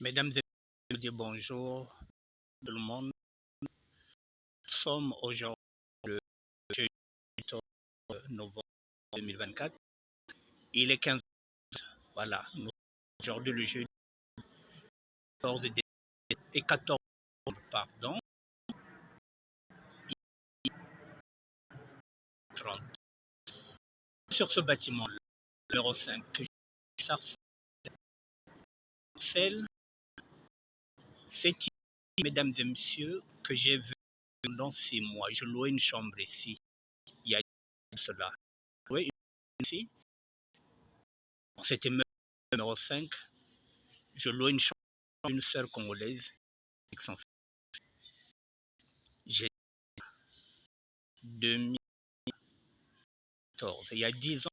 Mesdames et messieurs, bonjour tout le monde. Nous sommes aujourd'hui le jeudi 14 novembre 2024. Il est 15 heures. Voilà, nous sommes aujourd'hui le jeudi 14 et 14 pardon, 30. Sur ce bâtiment, numéro 5, que je Sarcelles, c'est ici, mesdames et messieurs, que j'ai vu pendant 6 mois. Je louais une chambre ici, il y a cela. Oui, ici, c'était numéro 5. Je louais une chambre à une sœur congolaise avec son fils. J'ai 2014. Il y a 10 ans,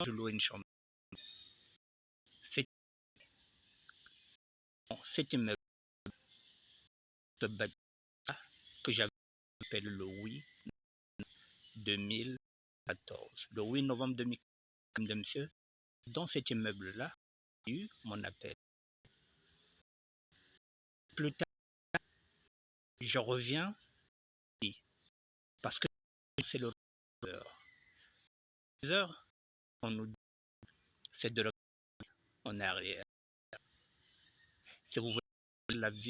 je louais une chambre. Cet immeuble que j'avais appelé le 8 2014. Le 8 novembre 2014, monsieur, dans cet immeuble-là, j'ai eu mon appel. Plus tard, je reviens parce que c'est le heures, on nous dit c'est de en arrière. Si vous voulez la vie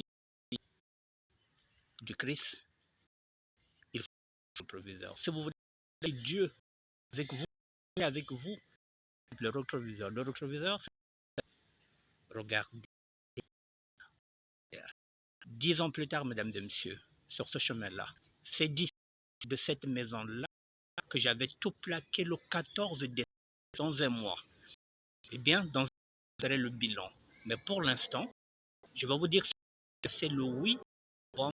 du Christ, il faut le proviseur. Si vous voulez Dieu avec vous, le rétroviseur. Le rétroviseur, c'est regarder. 10 ans plus tard, mesdames et messieurs, sur ce chemin-là, c'est d'ici de cette maison-là que j'avais tout plaqué le 14 décembre, dans un mois. Eh bien, dans serait le bilan. Mais pour l'instant, je vais vous dire que c'est le 8 novembre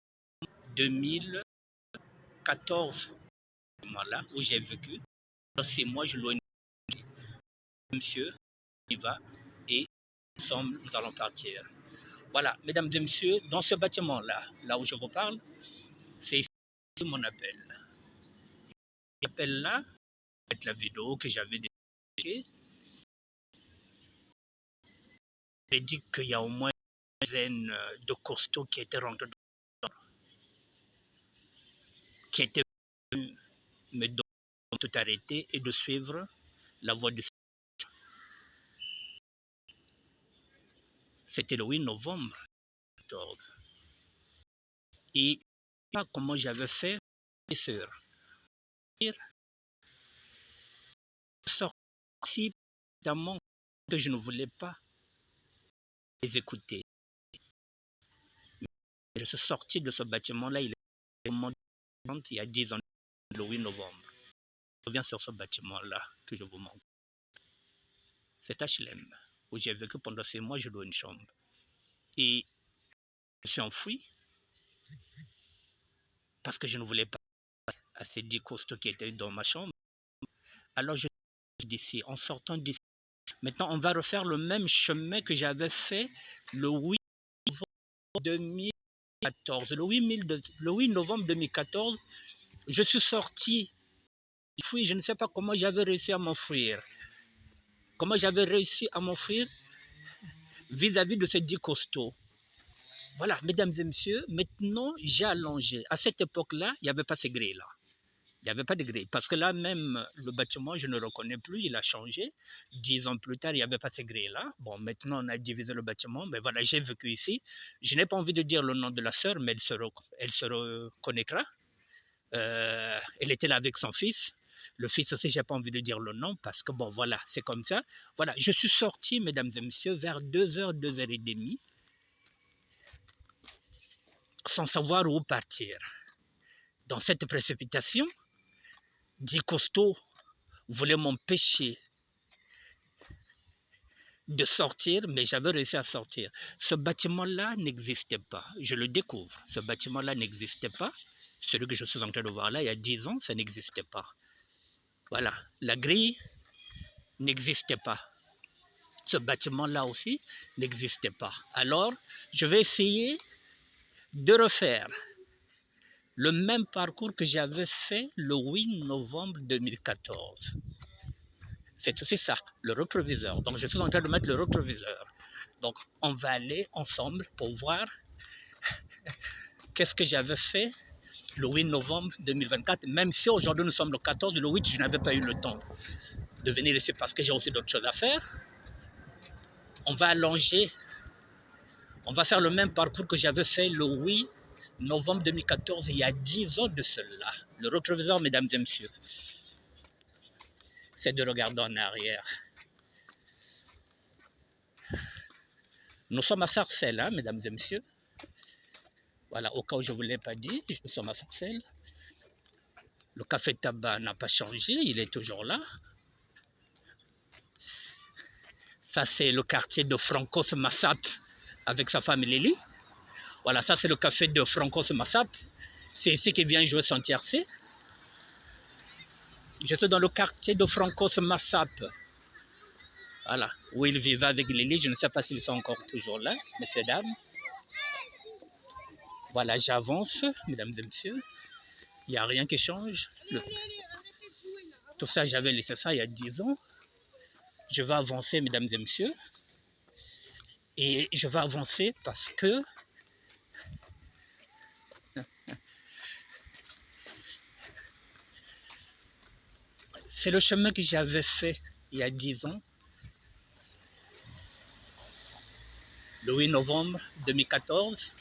2014, là où j'ai vécu. C'est moi, je loue une monsieur, il va et ensemble, nous allons partir. Voilà, mesdames et messieurs, dans ce bâtiment-là, là où je vous parle, c'est ici mon appel. L'appel là, c'est la vidéo que j'avais dédiée. J'ai dit qu'il y a au moins une dizaine de costauds qui étaient rentrés dans qui étaient venus me donner tout arrêter et de suivre la voie du. C'était le 8 novembre 2014. Et comment j'avais fait, mes sœurs, sorti évidemment que je ne voulais pas les écouter. Je suis sorti de ce bâtiment-là, il y a 10 ans, le 8 novembre. Je reviens sur ce bâtiment-là que je vous montre. C'est HLM, où j'ai vécu pendant 6 mois, je loue une chambre. Et je suis enfoui parce que je ne voulais pas à ces 10 costauds qui étaient dans ma chambre. Alors je suis d'ici, en sortant d'ici. Maintenant, on va refaire le même chemin que j'avais fait le 8 novembre 2014. Le 8 novembre 2014, je suis sorti. Je ne sais pas comment j'avais réussi à m'enfuir. Comment j'avais réussi à m'enfuir vis-à-vis de ces 10 costauds. Voilà, mesdames et messieurs, maintenant j'ai allongé. À cette époque-là, il n'y avait pas ces grilles-là. Il n'y avait pas de grille. Parce que là, même le bâtiment, je ne le reconnais plus, il a changé. 10 ans plus tard, il n'y avait pas ces grilles-là. Bon, maintenant, on a divisé le bâtiment. Mais voilà, j'ai vécu ici. Je n'ai pas envie de dire le nom de la sœur, mais elle se reconnaîtra. Elle était là avec son fils. Le fils aussi, je n'ai pas envie de dire le nom parce que, bon, voilà, c'est comme ça. Voilà, je suis sorti, mesdames et messieurs, vers 2h, 2h30, sans savoir où partir. Dans cette précipitation, 10 costauds voulaient m'empêcher de sortir, mais j'avais réussi à sortir. Ce bâtiment-là n'existait pas. Je le découvre. Ce bâtiment-là n'existait pas. Celui que je suis en train de voir là, il y a 10 ans, ça n'existait pas. Voilà, la grille n'existait pas. Ce bâtiment-là aussi n'existait pas. Alors, je vais essayer de refaire le même parcours que j'avais fait le 8 novembre 2014. C'est aussi ça, le rétroviseur. Donc, je suis en train de mettre le rétroviseur. Donc, on va aller ensemble pour voir qu'est-ce que j'avais fait le 8 novembre 2024, même si aujourd'hui nous sommes le 14, le 8, je n'avais pas eu le temps de venir ici parce que j'ai aussi d'autres choses à faire. On va allonger, on va faire le même parcours que j'avais fait le 8 novembre 2014, il y a 10 ans de cela. Le rétroviseur, mesdames et messieurs, c'est de regarder en arrière. Nous sommes à Sarcelles, hein, mesdames et messieurs. Voilà, au cas où je ne vous l'ai pas dit, nous sommes à Sarcelles. Le café tabac n'a pas changé, il est toujours là. Ça, c'est le quartier de Francos Massap avec sa femme Lily. Voilà, ça, c'est le café de Francos Massap. C'est ici qu'il vient jouer son tiercé. Je suis dans le quartier de Francos Massap. Voilà, où il vivait avec Lily. Je ne sais pas s'ils sont encore toujours là, messieurs, dames. Voilà, j'avance, mesdames et messieurs. Il n'y a rien qui change. Tout ça, j'avais laissé ça il y a 10 ans. Je vais avancer, mesdames et messieurs. Et je vais avancer parce que c'est le chemin que j'avais fait il y a 10 ans, le 8 novembre 2014,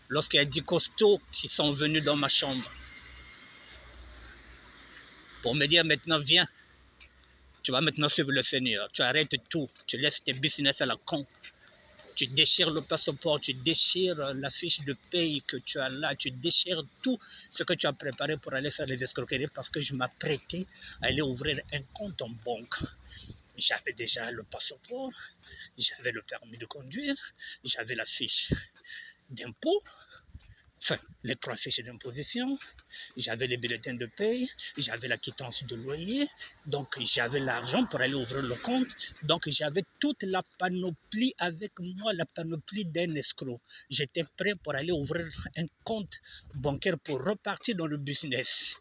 lorsqu'il y a 10 costauds qui sont venus dans ma chambre pour me dire maintenant, viens, tu vas maintenant suivre le Seigneur, tu arrêtes tout, tu laisses tes business à la con. Tu déchires le passeport, tu déchires la fiche de paye que tu as là, tu déchires tout ce que tu as préparé pour aller faire les escroqueries parce que je m'apprêtais à aller ouvrir un compte en banque. J'avais déjà le passeport, j'avais le permis de conduire, j'avais la fiche d'impôt, enfin les 3 fiches d'imposition, j'avais les bulletins de paye, j'avais la quittance de loyer, donc j'avais l'argent pour aller ouvrir le compte, donc j'avais toute la panoplie avec moi, la panoplie d'un escroc. J'étais prêt pour aller ouvrir un compte bancaire pour repartir dans le business,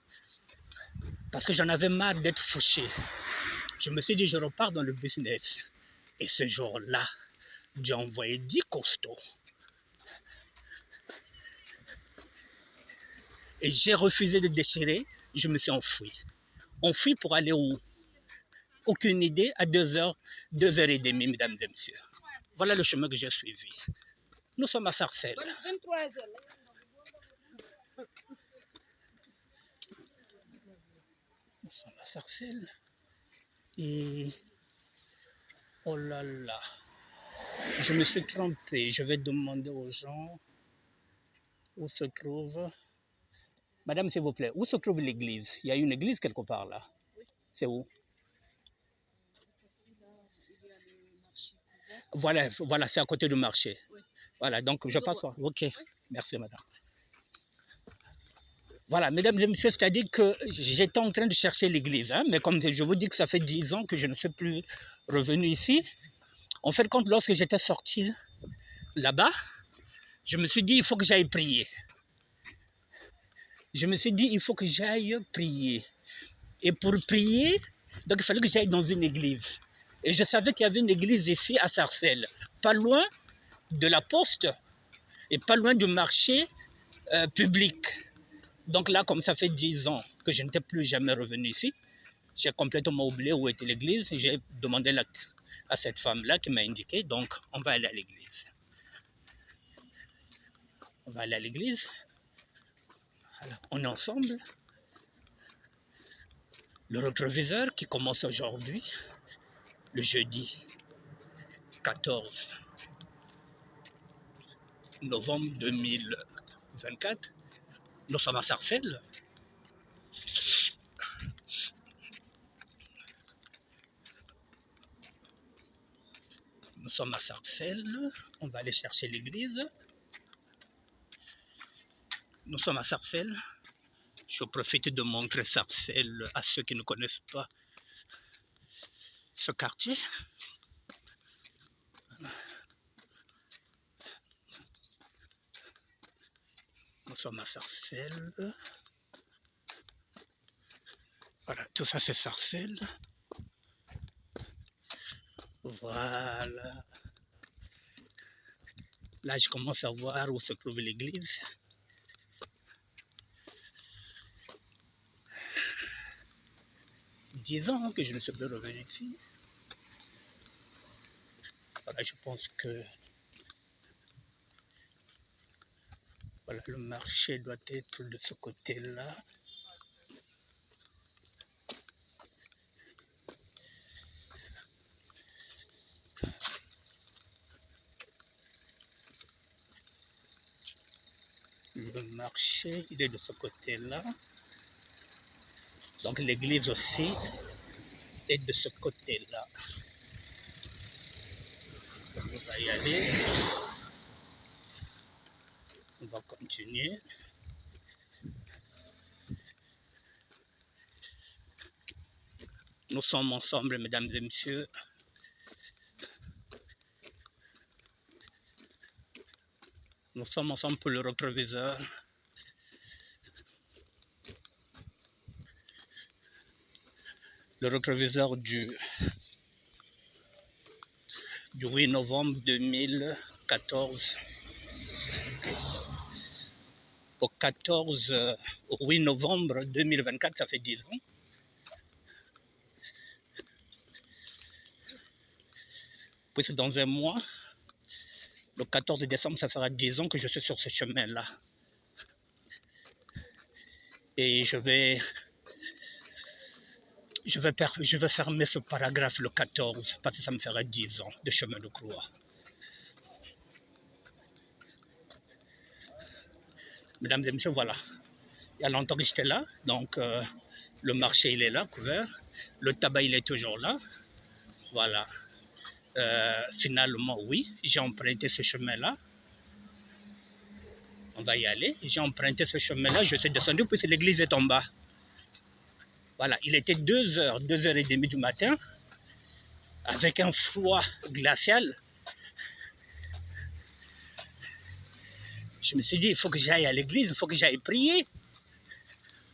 parce que j'en avais marre d'être fauché. Je me suis dit, je repars dans le business. Et ce jour-là, j'ai envoyé 10 costauds. Et j'ai refusé de déchirer, je me suis enfui. Enfui pour aller où? Aucune idée, à 2h, 2h30, mesdames et messieurs. Voilà le chemin que j'ai suivi. Nous sommes à Sarcelles. Nous sommes à Sarcelles. Et oh là là, je me suis trompé. Je vais demander aux gens où se trouve. Madame, s'il vous plaît, où se trouve l'église? Il y a une église quelque part là. Oui. C'est où? Voilà, voilà, c'est à côté du marché. Oui. Voilà, donc je passe par. Ok, oui. Merci madame. Voilà, mesdames et messieurs, c'est-à-dire que j'étais en train de chercher l'église, hein, mais comme je vous dis que ça fait 10 ans que je ne suis plus revenu ici, en fait, quand lorsque j'étais sorti là-bas, je me suis dit, il faut que j'aille prier. Je me suis dit, il faut que j'aille prier. Et pour prier, donc il fallait que j'aille dans une église. Et je savais qu'il y avait une église ici à Sarcelles, pas loin de la poste et pas loin du marché public. Donc là, comme ça fait 10 ans que je n'étais plus jamais revenu ici, j'ai complètement oublié où était l'église. J'ai demandé à cette femme-là qui m'a indiqué, donc on va aller à l'église. On va aller à l'église. On est ensemble. Le rétroviseur qui commence aujourd'hui, le jeudi 14 novembre 2024. Nous sommes à Sarcelles. Nous sommes à Sarcelles. On va aller chercher l'église. Nous sommes à Sarcelles. Je profite de montrer Sarcelles à ceux qui ne connaissent pas ce quartier. Nous sommes à Sarcelles. Voilà, tout ça c'est Sarcelles. Voilà. Là, je commence à voir où se trouve l'église. Disons que je ne suis plus revenu ici. Voilà, je pense que voilà, le marché doit être de ce côté-là. Le marché, il est de ce côté-là. Donc l'église aussi est de ce côté-là. On va y aller. On va continuer. Nous sommes ensemble, mesdames et messieurs. Nous sommes ensemble pour le rétroviseur. Le rétroviseur du 8 novembre 2014 au 8 novembre 2024, ça fait 10 ans. Puis c'est dans un mois, le 14 décembre, ça fera 10 ans que je suis sur ce chemin-là. Et je vais fermer ce paragraphe le 14 parce que ça me fera 10 ans de chemin de croix. Mesdames et messieurs, voilà. Il y a longtemps que j'étais là, donc le marché il est là, couvert. Le tabac il est toujours là. Voilà. Finalement, oui, j'ai emprunté ce chemin-là. On va y aller. J'ai emprunté ce chemin-là, je suis descendu puisque l'église est en bas. Voilà, il était 2h, 2h30 du matin, avec un froid glacial. Je me suis dit, il faut que j'aille à l'église, il faut que j'aille prier.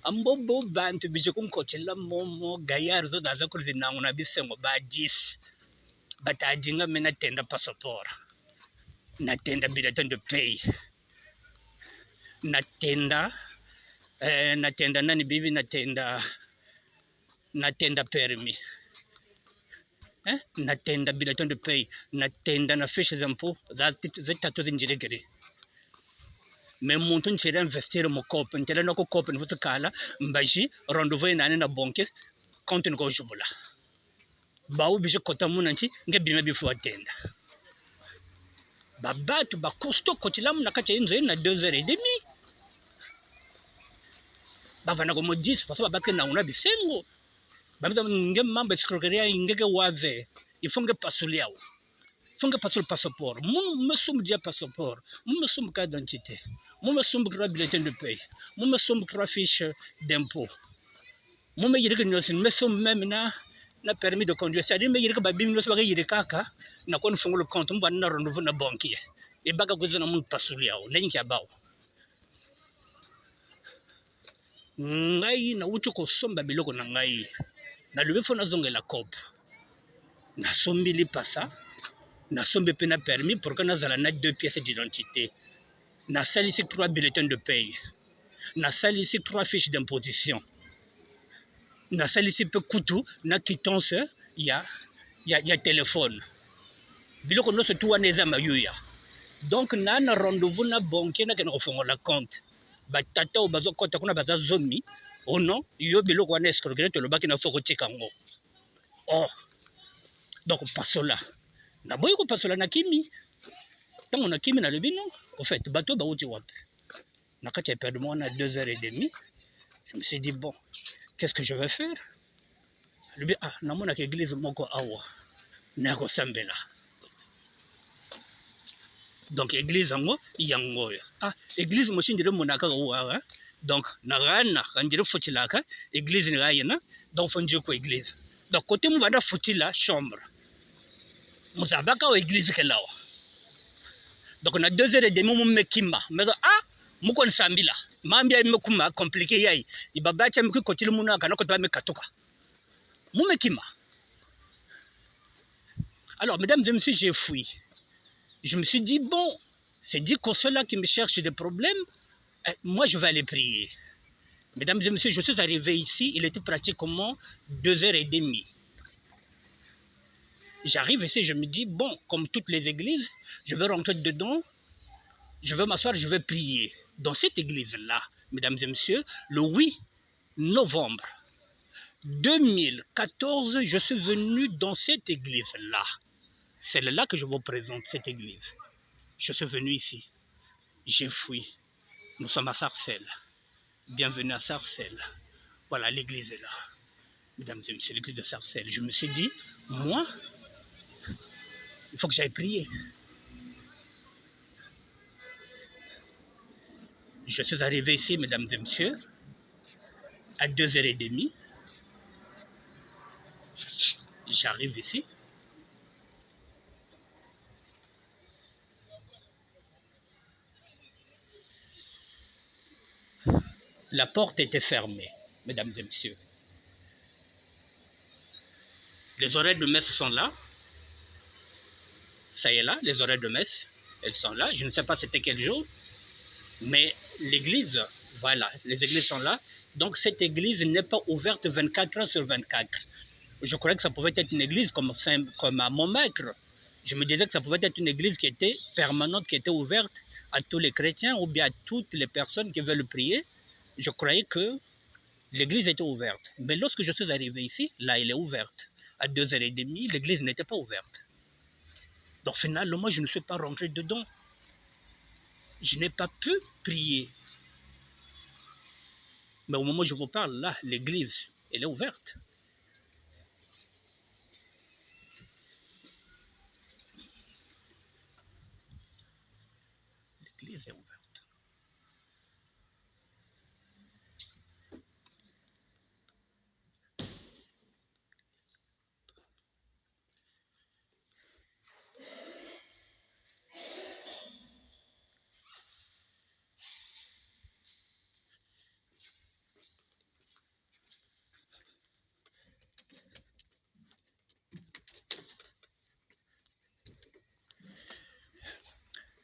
Ambobo bantu bijikun kochela momo gayar zo daza kurzina nguna bisengo ba 10. Batajinga mena tenda passeport. Natenda bulletin de paye. Natenda nani bibi natenda permis. Natenda bulletin de paye. Natenda na fiche d'impôt zitatu zinjiregere. Mais muntu nchira investir mu cope ntela nako cope nvutsakala mbaji rendez-vous nane na banque compte ngo jubula bawo bije kota munanchi ngebima bifu atenda babatu bakosto kotila muna kacha inzo na 2h30 bavana ko mo 10 parce babake na una bisengo babiza nge mamba escroqueria ingeke wave ifunge pasuliao funge pasul passeport mun mesum dia passeport mun mesum carte d'identité mun mesum bulletin de paye mun mesum fiche d'impôt mun me yirika nosin mesum même na permis de conduire c'est-à-dire me yirika babim nosin ba yirika ka na kon fungo le compte mun na rendez-vous na banquier e baga kwezana mun pasuliao na yinki abao ngai na uchu ko somba biloko na ngai na lube fona zongela cop na sombili pasa na sombe pena permis pour que nazala na 2 pièces d'identité na salisi 3 bulletins de paye na salisi 3 fiches d'imposition na salisi pe kutu na quittance ya téléphone biloko no se tuwa neza mayuya donc na rendez-vous na banque na kena kofongola compte batata bazo kota kuna baza zomi ono yo biloko wana escroquerie to lobaki na foko tikango donc pasola na boyi ko pasola na kimi tango na kimi na lebi non au fait bateau bauti wapi na kati ya perdu moi à 2h30 je me suis dit bon qu'est-ce que je vais faire lebi na mona ka église moko awa na ko sambela donc église yango église moshindire monaka wa donc na rana kanjire futilaka église ni rayena donc fonje ko église donc côté muvanda futila chambre muzabaka wa église kelawa donc na 2h30 mume kimba mais muko nsambila mambi ya mekuma compliqué yai ibabacha miki kotili muna kana ko twa mekatuka mume kimba. Alors mesdames et messieurs, j'ai fui. Je me suis dit bon, C'est dit que ceux-là qui me cherchent des problèmes, moi je vais aller prier. Mesdames et messieurs, je suis arrivé ici, il était pratiquement 2h30. J'arrive ici, je me dis, bon, comme toutes les églises, je vais rentrer dedans, je vais m'asseoir, je vais prier. Dans cette église-là, mesdames et messieurs, le 8 novembre 2014, je suis venu dans cette église-là. C'est là que je vous présente, cette église. Je suis venu ici. J'ai fui. Nous sommes à Sarcelles. Bienvenue à Sarcelles. Voilà, l'église est là. Mesdames et messieurs, l'église de Sarcelles. Je me suis dit, moi, il faut que j'aille prier. Je suis arrivé ici, mesdames et messieurs, à 2h30. J'arrive ici. La porte était fermée, mesdames et messieurs. Les horaires de messe sont là. Ça y est là, les horaires de messe, elles sont là. Je ne sais pas c'était quel jour, mais l'église, voilà, les églises sont là. Donc cette église n'est pas ouverte 24 heures sur 24. Je croyais que ça pouvait être une église comme à Montmartre. Je me disais que ça pouvait être une église qui était permanente, qui était ouverte à tous les chrétiens ou bien à toutes les personnes qui veulent prier. Je croyais que l'église était ouverte. Mais lorsque je suis arrivé ici, là, elle est ouverte. À 2h30, l'église n'était pas ouverte. Donc finalement, je ne suis pas rentré dedans. Je n'ai pas pu prier. Mais au moment où je vous parle, là, l'église, elle est ouverte. L'église est ouverte.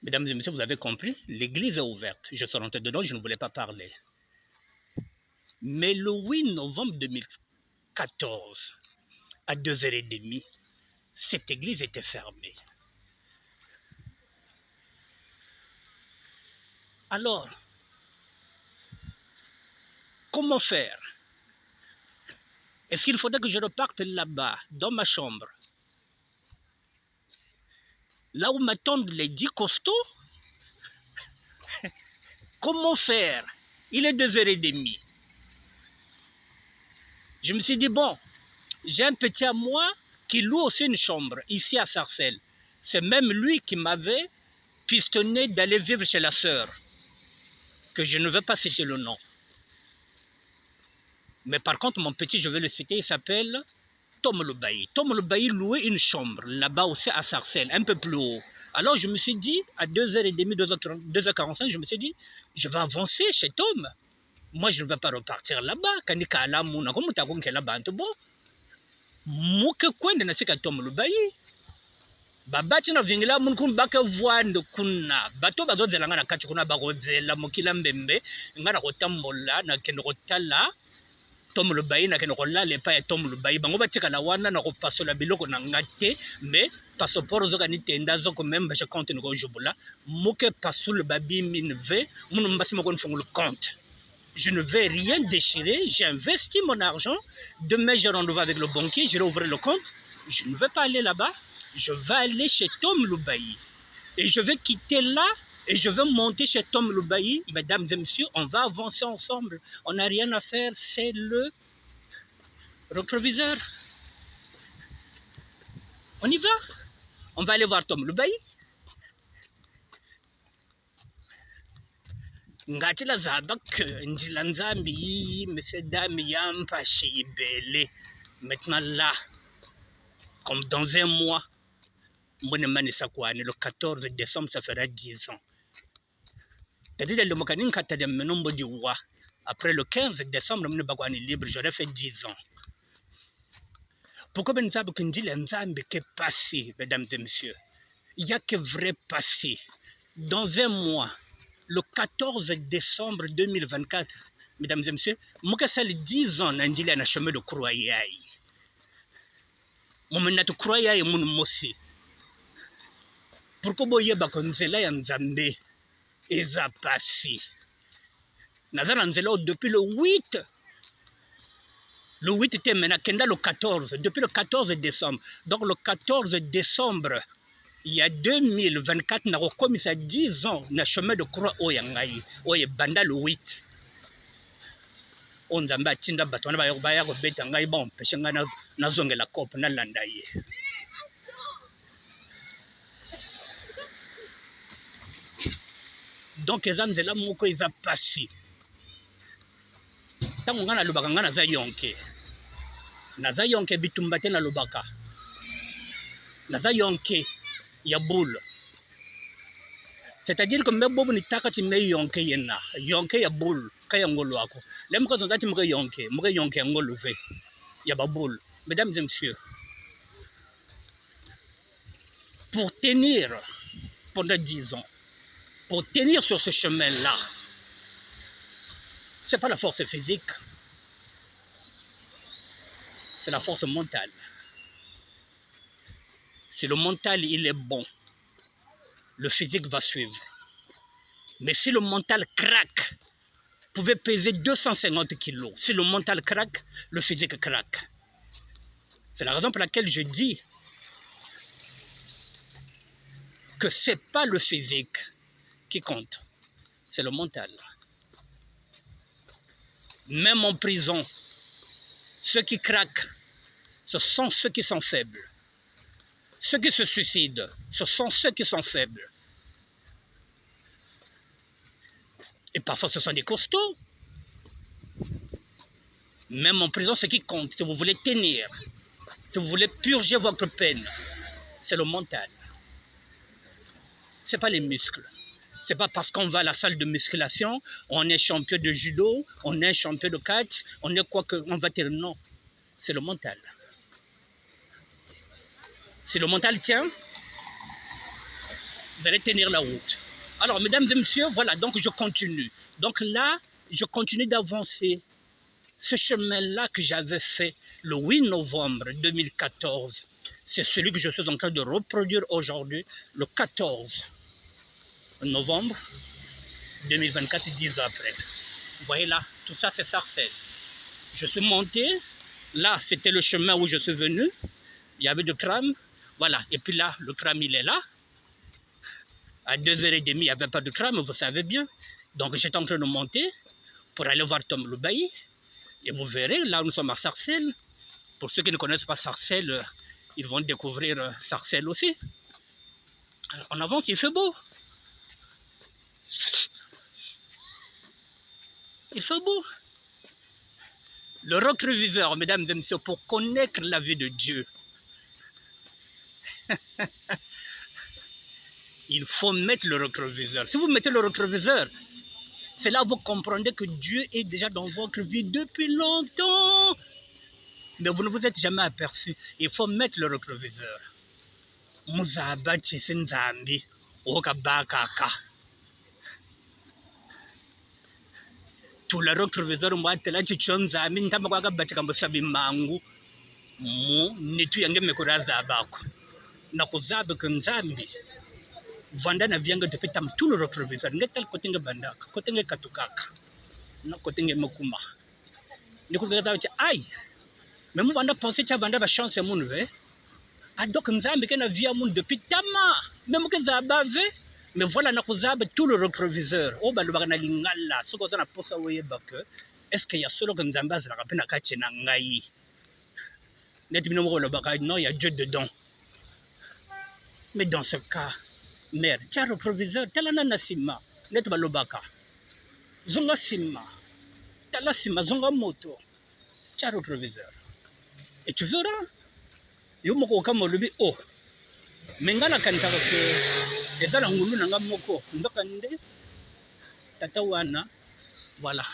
Mesdames et messieurs, vous avez compris, l'église est ouverte. Je suis rentré dedans, je ne voulais pas parler. Mais le 8 novembre 2014, à 2h30, cette église était fermée. Alors, comment faire? Est-ce qu'il faudrait que je reparte là-bas, dans ma chambre, là où m'attendent les 10 costauds? Comment faire? Il est 2h30. Je me suis dit, bon, j'ai un petit à moi qui loue aussi une chambre, ici à Sarcelles. C'est même lui qui m'avait pistonné d'aller vivre chez la sœur, que je ne veux pas citer le nom. Mais par contre, mon petit, je vais le citer, il s'appelle Tom Le Bailly. Tom Le Bailly louait une chambre, là-bas aussi à Sarcelles, un peu plus haut. Alors je me suis dit, à 2h30, 2h45, je me suis dit, je vais avancer chez Tom. Moi, je ne vais pas repartir là-bas. Quand il y a là, mon comme tu as là-bas, bon. Moi, que quoi, je ne sais qu'à Tom Le Bailly. Babati na vingila mun kun baka voando kuna bato bazozela nga na kati kuna bakozela mokila mbembe nga na kotambola na kende kotala Tom Le Bailly na kende kolala epai ya Tom Le Bailly bango batikala wana na kopasola biloko na nga te mais passeport ozoka ni tenda zoko même je compte ngo jobula moke pasoule babimi nve mun mbasi moko nfungula compte. Je ne vais rien déchirer, j'ai investi mon argent. Demain, j'ai rendez-vous avec le banquier, je vais ouvrir le compte. Je ne vais pas aller là-bas. Je vais aller chez Tom Le Bailly. Et je vais quitter là et je vais monter chez Tom Le Bailly. Mesdames et messieurs, on va avancer ensemble. On n'a rien à faire, c'est le rétroviseur. On y va. On va aller voir Tom Le Bailly. Ngatila zabak njila nzambi yi mesedami yampa shibele. Maintenant là, comme dans un mois, le 14 décembre, ça fera 10 ans. Après le 15 décembre, je suis libre, j'aurais fait 10 ans. Pourquoi ben qui est passé, mesdames et messieurs? Il n'y a que vrai passé. dans un mois, le 14 décembre 2024, mesdames et messieurs, moi, ça 10 ans, on dit un chemin de croyais. Moi, je croyais mon mossi. Pourquoi vous voyez que nzela ya Nzambe eza passé? Nazara nzela depuis le 8. Le 8 était maintenant le 14, depuis le 14 décembre. Donc le 14 décembre, il y a 2024, nous avons commis ça 10 ans, na chemin de croix Oyangaï, Oye Banda le 8. On Nzambe atinda bato na baya ko beta ngai ba mpeshe nga na zongela kopo na landa ye. Donc eza nzela moko eza passé. Tango nga na lobaka nga naza yonke. Naza yonke bitumba te na lobaka. Naza yonke ya boule. C'est-à-dire que même bobu ni takati me yonke yena, yonke ya boule kaya ngolo ako. Lem ko zonzati mga yonke ngolo ve ya ba boule. Mesdames et messieurs, pour tenir pendant 10 ans, pour tenir sur ce chemin-là, c'est pas la force physique, c'est la force mentale. Si le mental il est bon, le physique va suivre. Mais si le mental craque, vous pouvez peser 250 kilos. Si le mental craque, le physique craque. C'est la raison pour laquelle je dis que ce n'est pas le physique qui compte, c'est le mental. Même en prison, ceux qui craquent, ce sont ceux qui sont faibles. Ceux qui se suicident, ce sont ceux qui sont faibles. Et parfois, ce sont des costauds. Même en prison, ce qui compte, si vous voulez tenir, si vous voulez purger votre peine, c'est le mental. Ce n'est pas les muscles. Ce n'est pas parce qu'on va à la salle de musculation, on est champion de judo, on est champion de catch, on est quoi qu'on va dire. Non, c'est le mental. Si le mental tient, vous allez tenir la route. Alors, mesdames et messieurs, voilà, donc je continue. Donc là, je continue d'avancer. Ce chemin-là que j'avais fait le 8 novembre 2014, c'est celui que je suis en train de reproduire aujourd'hui, le 14 novembre 2024, 10 ans après. Vous voyez là, tout ça c'est Sarcelles. Je suis monté, là c'était le chemin où je suis venu, il y avait du tram, voilà, et puis là, le tram il est là. À 2h30, il n'y avait pas de tram, vous savez bien. Donc j'étais en train de monter pour aller voir Tom le Bailly. Et vous verrez, là nous sommes à Sarcelles. Pour ceux qui ne connaissent pas Sarcelles, ils vont découvrir Sarcelles aussi. Alors, en avance, il fait beau. Il fait beau. Le rétroviseur, mesdames et messieurs, pour connaître la vie de Dieu, il faut mettre le rétroviseur. Si vous mettez le rétroviseur, c'est là que vous comprendrez que Dieu est déjà dans votre vie depuis longtemps. Mais vous ne vous êtes jamais aperçu. Il faut mettre le rétroviseur. Muzaba Chisinzambi, Okabakaka. Tout le rétroviseur, moi, tu l'as dit, tu as mis un peu de Bachakambosabi Mangu, Nitu Yange Mekuraza Bako. Nakuzab Kunzambi. Vanda na vianga depuis tam tout le rétroviseur. Ngetal côté Banda, côté Katukaka, na côté Mokuma. Nikugaza aïe. Mais moi, on a pensé que Vanda va chance mon ve. Ah donc Nzambi qui na via mon depuis tama. Même que Zabavé. Mais voilà, na kuzaba tout le rétroviseur. Oh, bah, le bagana lingala. Ce qu'on a posé au Yébak. Est-ce qu'il y a solo que Nzamba se rappelle à Kachena Ngaï? Net minimum le bagage, non, il y a Dieu dedans. Mais dans ce cas, mère, tu as le rétroviseur, tu as la nasima. Net balobaka. Zonga sima. Tu as la sima, zonga moto. Tu as le rétroviseur. Et tu verras. Yo moko kama lubi oh. Mengala kanisa que ezala ngulu nanga moko nzoka nde tata wana voilà.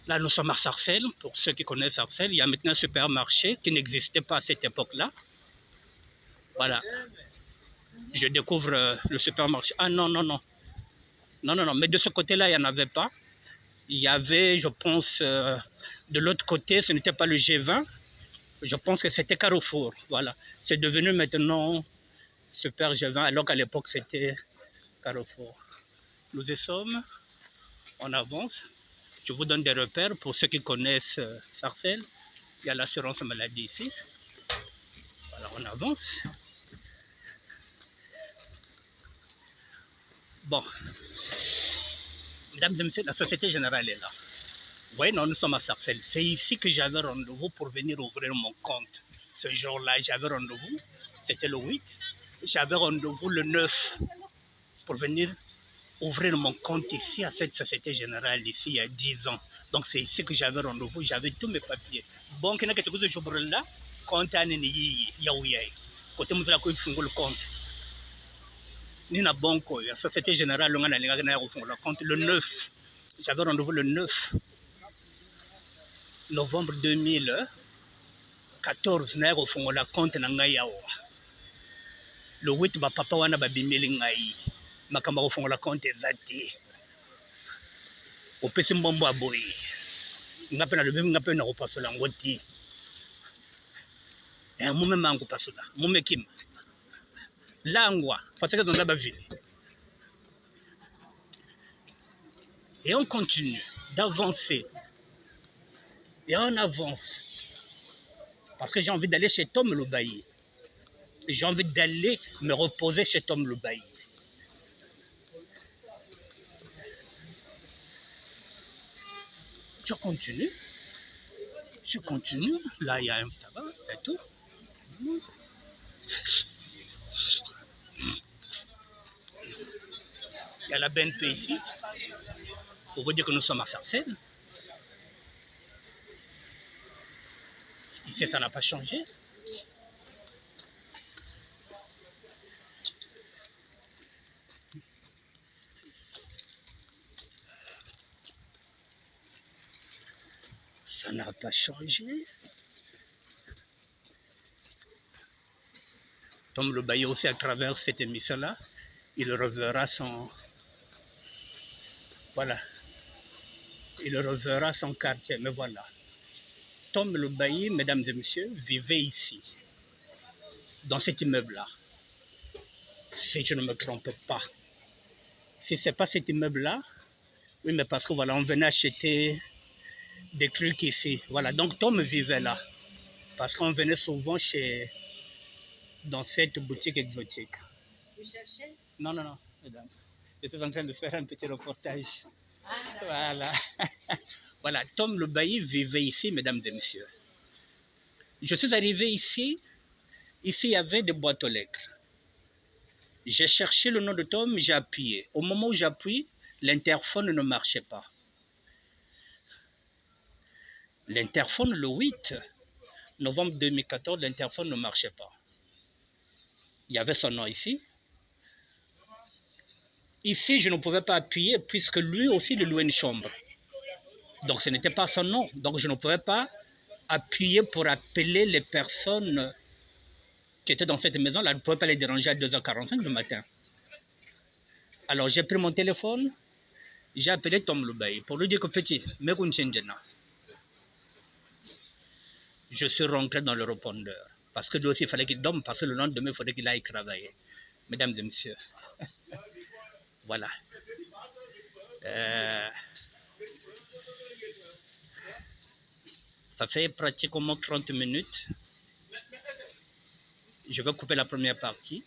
Là nous sommes à Sarcelles, pour ceux qui connaissent Sarcelles, il y a maintenant un supermarché qui n'existait pas à cette époque-là. Voilà. Je découvre le supermarché. Ah non, non, non. Non, non, non. Mais de ce côté-là, il n'y en avait pas. Il y avait, je pense, de l'autre côté, ce n'était pas le G20. Je pense que c'était Carrefour. Voilà. C'est devenu maintenant Super G20, alors qu'à l'époque, c'était Carrefour. Nous y sommes. On avance. Je vous donne des repères pour ceux qui connaissent Sarcelles. Il y a l'assurance maladie ici. Voilà, on avance. Bon. Mesdames et messieurs, la Société Générale est là. Vous voyez, nous sommes à Sarcelles. C'est ici que j'avais rendez-vous pour venir ouvrir mon compte. Ce jour-là, j'avais rendez-vous. C'était le 8. J'avais rendez-vous le 9 pour venir ouvrir mon compte ici à cette Société Générale, ici, il y a 10 ans. Donc, c'est ici que j'avais rendez-vous. J'avais tous mes papiers. Bon, qu'il y a quelque chose de jour là, compte à Yaouyay. Côté Moussa, il faut le compte. Nina Bonko, la Société Générale, on a le compte le 9. J'avais rendez-vous le 9 novembre 2014. Na au fond la compte na ngai yawa. Le 8 ba papa wana ba bimeli ngai. Makamba au fond la compte ezati. Opesi mbombo aboyi. Ngape na lobi ngape na kopasola ngoti. Mume mangu pasola. Mume kim. Langwa, faseke zonda ba vile. Et on continue d'avancer. Et on avance. Parce que j'ai envie d'aller chez Tom le Bailly. J'ai envie d'aller me reposer chez Tom le Bailly. Je continue. Je continue. Là, il y a un tabac et tout. Il y a la BNP ici. Pour vous dire que nous sommes à Sarcelles. Ici, ça n'a pas changé. Ça n'a pas changé. Tom le Bailly aussi, à travers cette émission-là, il reverra son... Voilà. Il reverra son quartier, mais voilà. Tom le Bailly, mesdames et messieurs, vivait ici, dans cet immeuble-là. Si je ne me trompe pas. Si ce n'est pas cet immeuble-là, oui, mais parce que voilà, on venait acheter des trucs ici. Voilà, donc Tom vivait là. Parce qu'on venait souvent dans cette boutique exotique. Vous cherchez? Non, non, non, mesdames. Je suis en train de faire un petit reportage. Voilà. Voilà, Tom le Bailly vivait ici, mesdames et messieurs. Je suis arrivé ici. Ici, il y avait des boîtes aux lettres. J'ai cherché le nom de Tom, j'ai appuyé. Au moment où j'appuie, l'interphone ne marchait pas. L'interphone, le 8 novembre 2014, l'interphone ne marchait pas. Il y avait son nom ici. Ici, je ne pouvais pas appuyer puisque lui aussi, il louait une chambre. Donc, ce n'était pas son nom. Donc, je ne pouvais pas appuyer pour appeler les personnes qui étaient dans cette maison-là. Je ne pouvais pas les déranger à 2h45 du matin. Alors, j'ai pris mon téléphone. J'ai appelé Tom le Bailly pour lui dire que petit, je suis rentré dans le répondeur. Parce que lui aussi, il fallait qu'il dorme, parce que le lendemain, il fallait qu'il aille travailler. Mesdames et messieurs, voilà. Ça fait pratiquement 30 minutes. Je vais couper la première partie.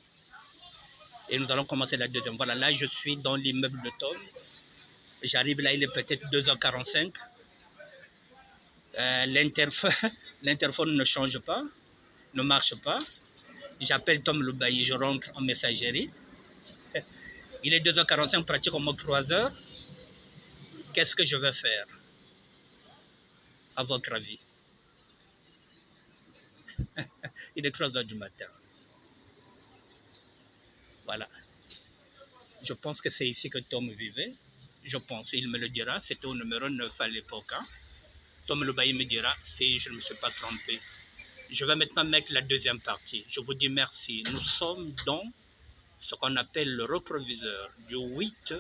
Et nous allons commencer la deuxième. Voilà, là, je suis dans l'immeuble de Tom. J'arrive là, il est peut-être 2h45. L'interphone ne change pas, ne marche pas. J'appelle Tom le Bailly, je rentre en messagerie. Il est 2h45, pratiquement 3h. Qu'est-ce que je vais faire, à votre avis? Il est 3h du matin. Voilà. Je pense que c'est ici que Tom vivait. Je pense, il me le dira. C'était au numéro 9 à l'époque. Hein? Tom le Bailly me dira si je ne me suis pas trompé. Je vais maintenant mettre la deuxième partie. Je vous dis merci. Nous sommes dans ce qu'on appelle le reproviseur du 8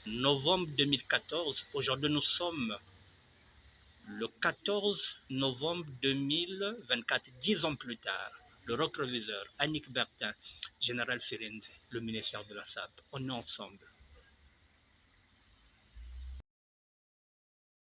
novembre 2014. Aujourd'hui, nous sommes le 14 novembre 2024, 10 ans plus tard. Le reproviseur, Annick Bertin, général Firenze, le ministère de la SAP. On est ensemble.